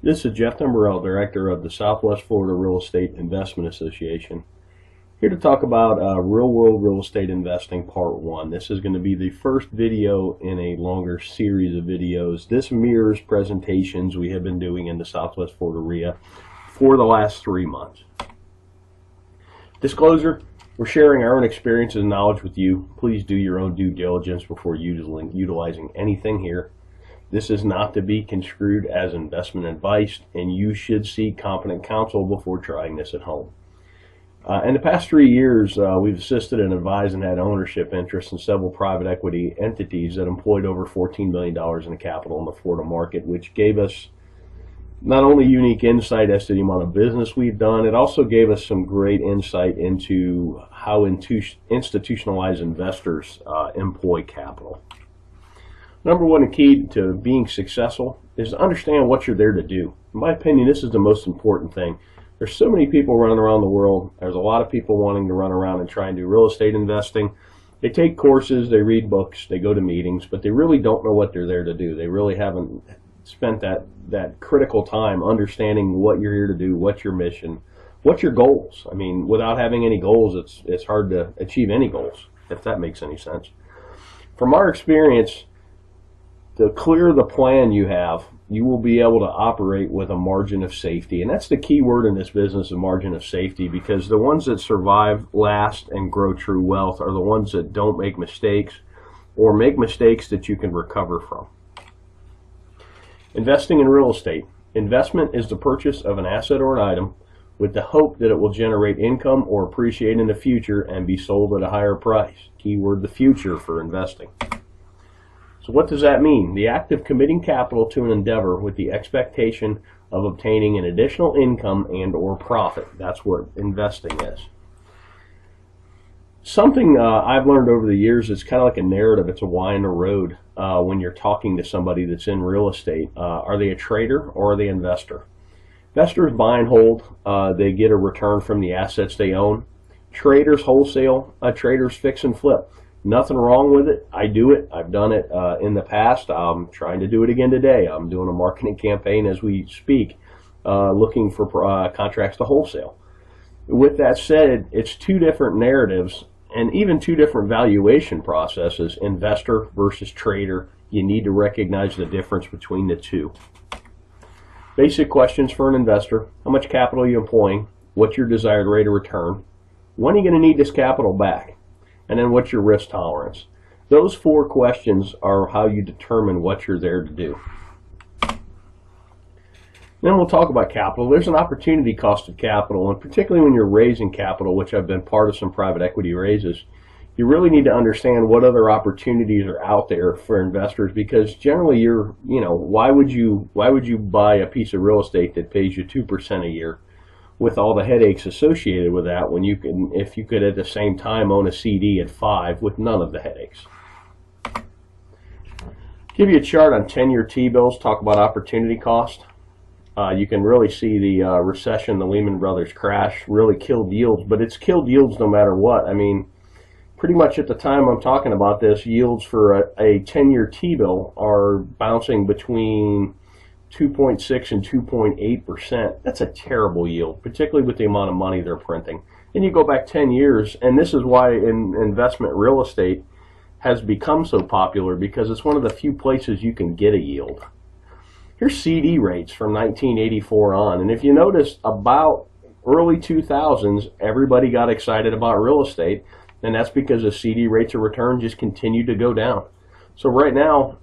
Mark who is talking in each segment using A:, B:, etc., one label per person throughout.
A: This is Jeff Timberell, Director of the Southwest Florida Real Estate Investment Association. Here to talk about real-world real estate investing part 1. This is going to be the first video in a longer series of videos. This mirrors presentations we have been doing in the Southwest Florida REIA for the last 3 months. Disclosure, we're sharing our own experiences and knowledge with you. Please do your own due diligence before utilizing anything here. This is not to be construed as investment advice, and you should seek competent counsel before trying this at home. In the past 3 years, we've assisted and advised and had ownership interests in several private equity entities that employed over $14 million in capital in the Florida market, which gave us not only unique insight as to the amount of business we've done, it also gave us some great insight into how institutionalized investors employ capital. Number one, the key to being successful is to understand what you're there to do. In my opinion, this is the most important thing. There's so many people running around the world. There's a lot of people wanting to run around and try and do real estate investing. They take courses, they read books, they go to meetings, but they really don't know what they're there to do. They really haven't spent that critical time understanding what you're here to do, what's your mission, what's your goals. I mean, without having any goals, it's hard to achieve any goals, if that makes any sense. From our experience, the clearer the plan you have, you will be able to operate with a margin of safety. And that's the key word in this business, a margin of safety, because the ones that survive, last, and grow true wealth are the ones that don't make mistakes or make mistakes that you can recover from. Investing in real estate. Investment is the purchase of an asset or an item with the hope that it will generate income or appreciate in the future and be sold at a higher price. Keyword, the future for investing. So what does that mean? The act of committing capital to an endeavor with the expectation of obtaining an additional income and or profit. That's what investing is. Something I've learned over the years is kind of like a narrative. It's a why in the road when you're talking to somebody that's in real estate. Are they a trader or are they an investor? Investors buy and hold. They get a return from the assets they own. Traders wholesale. Traders fix and flip. Nothing wrong with it. I do it. I've done it in the past. I'm trying to do it again today. I'm doing a marketing campaign as we speak, looking for contracts to wholesale. With that said, it's two different narratives and even two different valuation processes, investor versus trader. You need to recognize the difference between the two. Basic questions for an investor. How much capital are you employing? What's your desired rate of return? When are you going to need this capital back? And then what's your risk tolerance? Those 4 questions are how you determine what you're there to do. Then we'll talk about capital. There's an opportunity cost of capital, and particularly when you're raising capital, which I've been part of some private equity raises, you really need to understand what other opportunities are out there for investors, because generally why would you buy a piece of real estate that pays you 2% a year with all the headaches associated with that, when if you could at the same time own a CD at 5 with none of the headaches. Give you a chart on 10-year T-bills, talk about opportunity cost. You can really see the recession, the Lehman Brothers crash really killed yields, but it's killed yields no matter what. I mean, pretty much at the time I'm talking about this, yields for a 10-year T-bill are bouncing between 2.6 and 2.8%. That's a terrible yield, particularly with the amount of money they're printing. And you go back 10 years, and this is why investment real estate has become so popular, because it's one of the few places you can get a yield. Here's CD rates from 1984 on, and if you notice, about early 2000s, everybody got excited about real estate, and that's because the CD rates of return just continued to go down. So right now,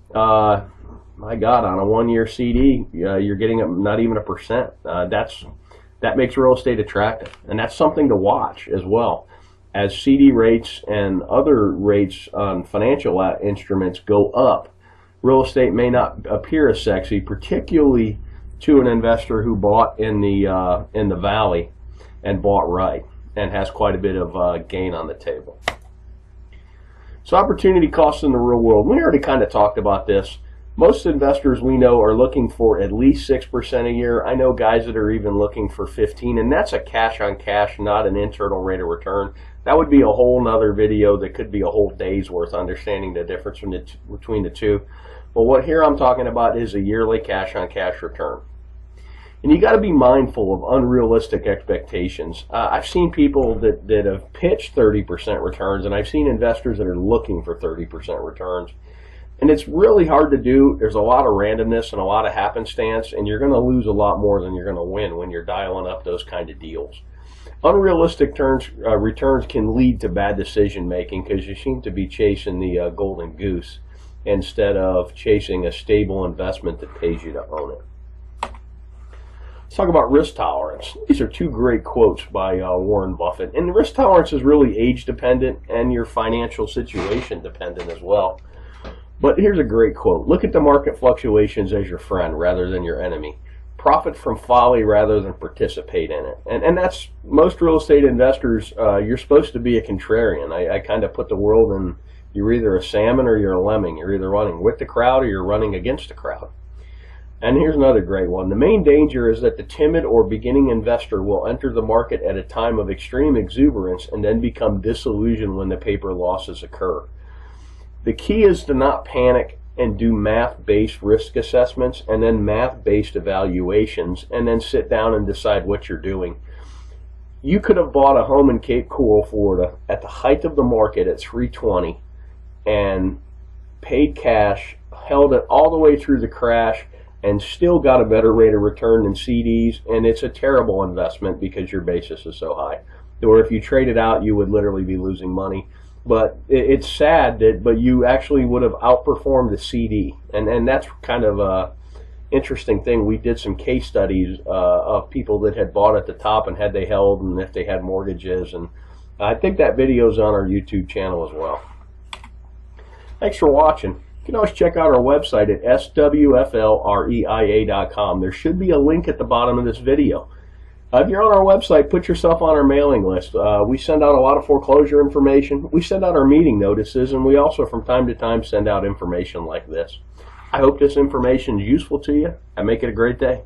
A: my God, on a 1-year CD, you're getting not even 1%. That makes real estate attractive, and that's something to watch as well. As CD rates and other rates on financial instruments go up, real estate may not appear as sexy, particularly to an investor who bought in the valley and bought right and has quite a bit of gain on the table. So opportunity costs in the real world. We already kind of talked about this. Most investors we know are looking for at least 6% a year. I know guys that are even looking for 15, and that's a cash on cash, not an internal rate of return. That would be a whole nother video that could be a whole day's worth, understanding the difference between the two. But what here I'm talking about is a yearly cash on cash return. And you got to be mindful of unrealistic expectations. I've seen people that have pitched 30% returns, and I've seen investors that are looking for 30% returns. And it's really hard to do. There's a lot of randomness and a lot of happenstance, and you're going to lose a lot more than you're going to win when you're dialing up those kind of deals. Unrealistic returns can lead to bad decision making because you seem to be chasing the golden goose instead of chasing a stable investment that pays you to own it. Let's talk about risk tolerance. These are two great quotes by Warren Buffett. And risk tolerance is really age dependent and your financial situation dependent as well. But here's a great quote. Look at the market fluctuations as your friend rather than your enemy. Profit from folly rather than participate in it. And that's most real estate investors. You're supposed to be a contrarian. I kind of put the world in, you're either a salmon or you're a lemming. You're either running with the crowd or you're running against the crowd. And here's another great one. The main danger is that the timid or beginning investor will enter the market at a time of extreme exuberance and then become disillusioned when the paper losses occur. The key is to not panic and do math-based risk assessments and then math-based evaluations and then sit down and decide what you're doing. You could have bought a home in Cape Coral, Florida at the height of the market at $320 and paid cash, held it all the way through the crash, and still got a better rate of return than CDs, and it's a terrible investment because your basis is so high. Or if you trade it out, you would literally be losing money. But it's sad but you actually would have outperformed the CD, and that's kind of a interesting thing. We did some case studies of people that had bought at the top and had they held and if they had mortgages, and I think that video is on our YouTube channel as well. Thanks for watching. You can always check out our website at swflreia.com. There should be a link at the bottom of this video. If you're on our website, put yourself on our mailing list. We send out a lot of foreclosure information. We send out our meeting notices, and we also from time to time send out information like this. I hope this information is useful to you, and make it a great day.